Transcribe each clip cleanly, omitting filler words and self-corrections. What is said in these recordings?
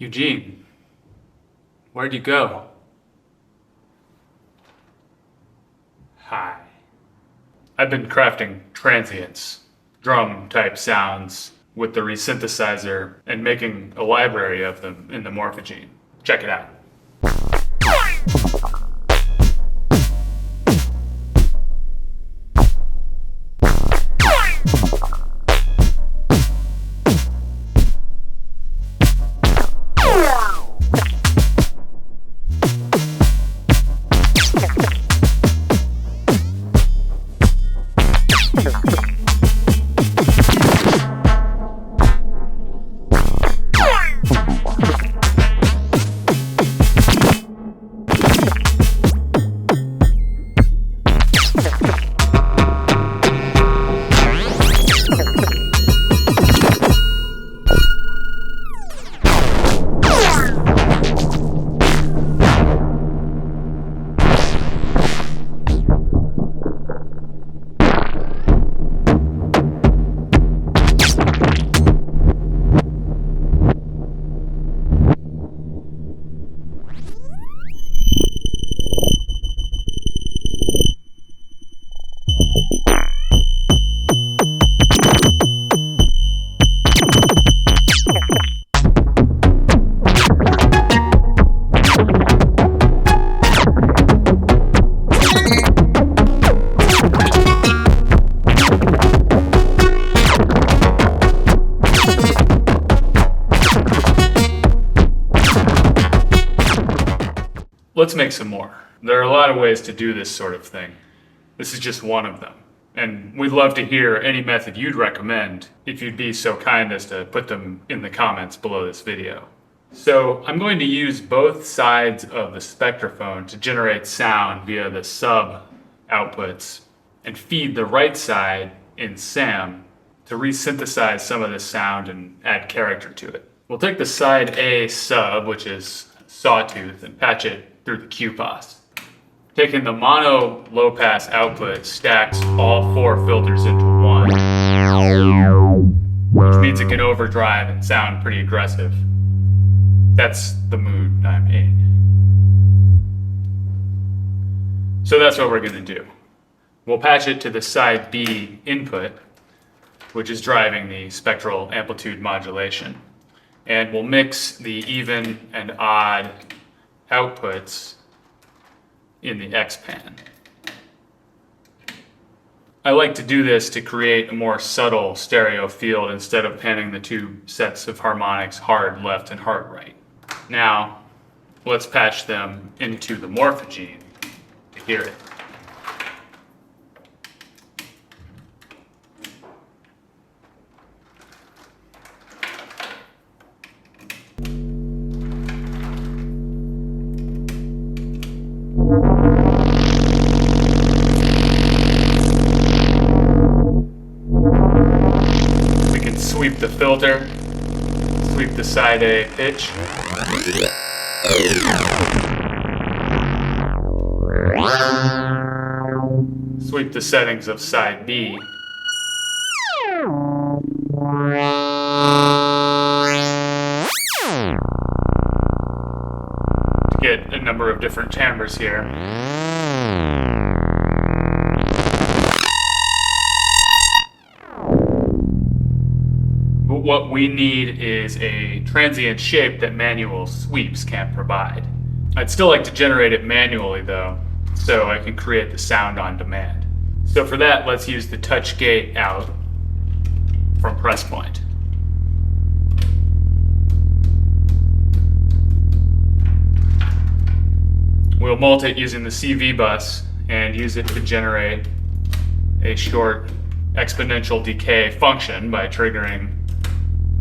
Eugene, where'd you go? Hi. I've been crafting transients, drum-type sounds with the Resynthesizer and making a library of them in the Morphagene. Check it out. Let's make some more. There are a lot of ways to do this sort of thing. This is just one of them. And we'd love to hear any method you'd recommend if you'd be so kind as to put them in the comments below this video. So I'm going to use both sides of the spectrophone to generate sound via the sub outputs and feed the right side in SAM to resynthesize some of this sound and add character to it. We'll take the side A sub, which is sawtooth, and patch it through the QPOS. Taking the mono low pass output stacks all four filters into one, which means it can overdrive and sound pretty aggressive. That's the mood I'm in. So that's what we're gonna do. We'll patch it to the side B input, which is driving the spectral amplitude modulation. And we'll mix the even and odd outputs in the X-pan. I like to do this to create a more subtle stereo field instead of panning the two sets of harmonics hard left and hard right. Now, let's patch them into the Morphagene to hear it. We can sweep the filter, sweep the side A pitch. Sweep the settings of side B. To get a number of different timbres here. But what we need is a transient shape that manual sweeps can't provide. I'd still like to generate it manually though, so I can create the sound on demand. So for that, let's use the touch gate out from PressPoint. We'll mult it using the CV bus and use it to generate a short exponential decay function by triggering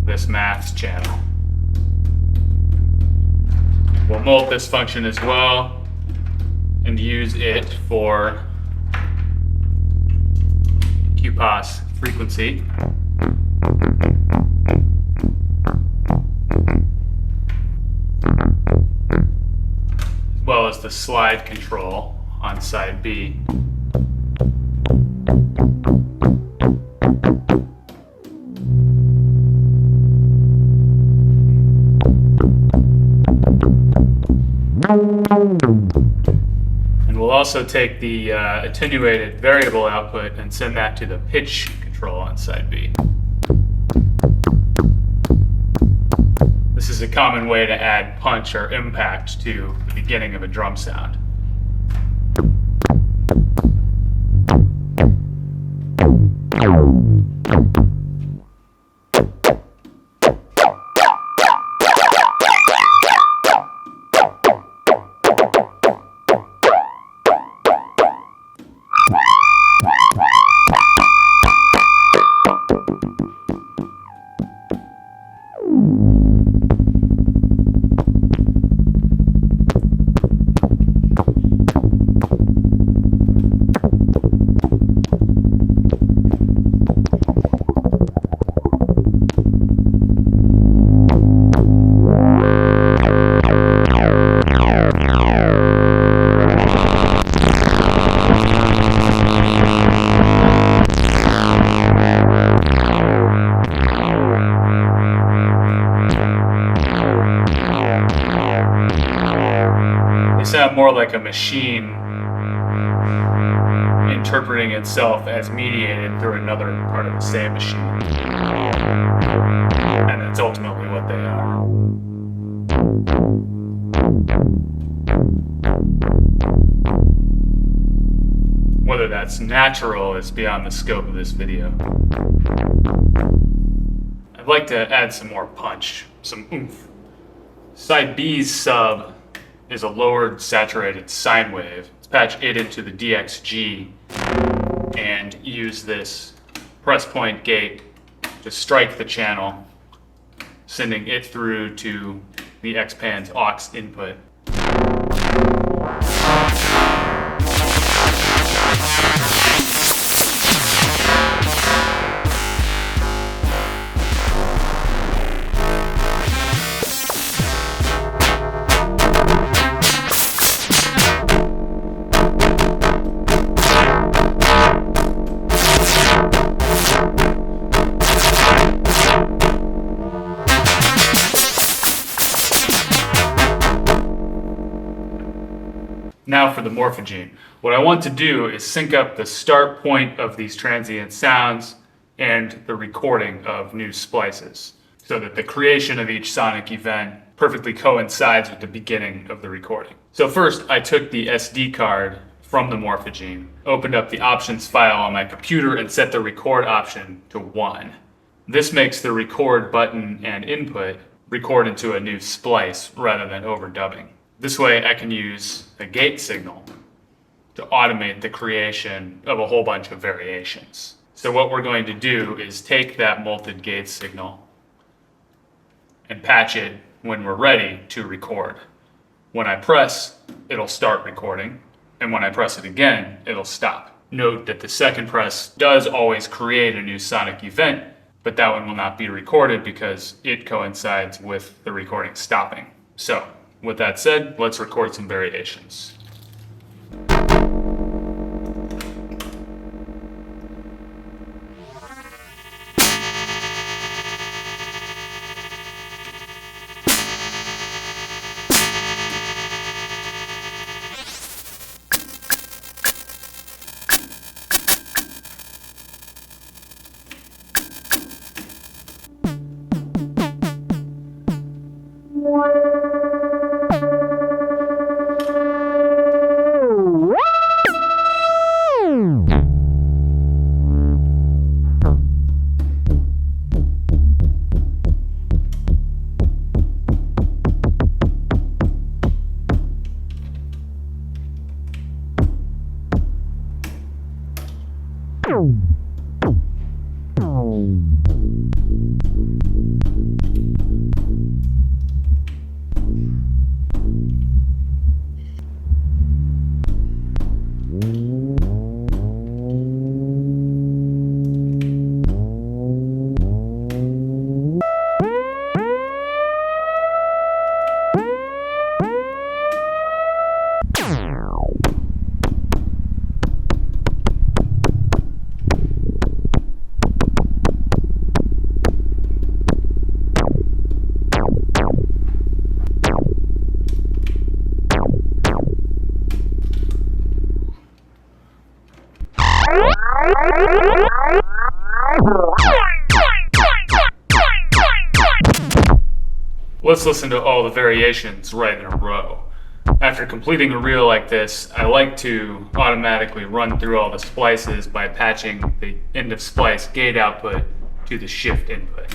this maths channel. We'll mult this function as well and use it for QPOS frequency. As well as the slide control on side B. also take the attenuated variable output and send that to the pitch control on side B. This is a common way to add punch or impact to the beginning of a drum sound. Sound more like a machine interpreting itself as mediated through another part of the same machine. And that's ultimately what they are. Whether that's natural is beyond the scope of this video. I'd like to add some more punch, some oomph. Side B's sub is a lowered saturated sine wave. Let's patch it into the DXG and use this press point gate to strike the channel, sending it through to the X-Pan's aux input. Now for the Morphagene. What I want to do is sync up the start point of these transient sounds and the recording of new splices so that the creation of each sonic event perfectly coincides with the beginning of the recording. So first, I took the SD card from the Morphagene, opened up the options file on my computer and set the record option to 1. This makes the record button and input record into a new splice rather than overdubbing. This way I can use a gate signal to automate the creation of a whole bunch of variations. So what we're going to do is take that multed gate signal and patch it when we're ready to record. When I press, it'll start recording, and when I press it again, it'll stop. Note that the second press does always create a new sonic event, but that one will not be recorded because it coincides with the recording stopping. So, with that said, let's record some variations. Let's listen to all the variations right in a row. After completing a reel like this, I like to automatically run through all the splices by patching the end of splice gate output to the shift input.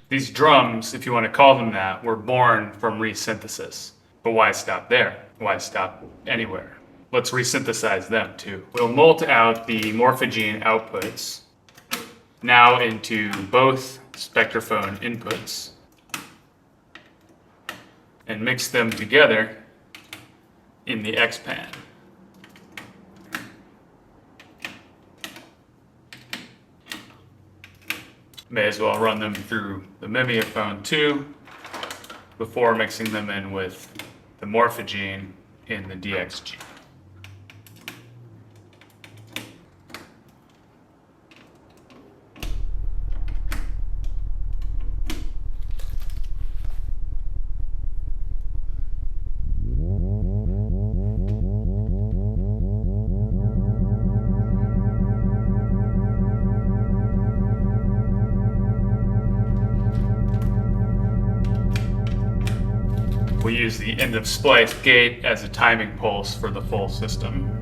These drums, if you want to call them that, were born from resynthesis. But why stop there? Why stop anywhere? Let's resynthesize them too. We'll mult out the Morphagene outputs now into both spectrophone inputs and mix them together in the X-Pan. May as well run them through the mimeophone too before mixing them in with the Morphagene in the DXG. We use the end of splice gate as a timing pulse for the full system.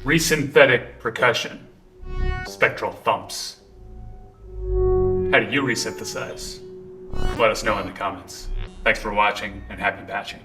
Resynthetic percussion. Spectral thumps. How do you resynthesize? Let us know in the comments. Thanks for watching and happy patching.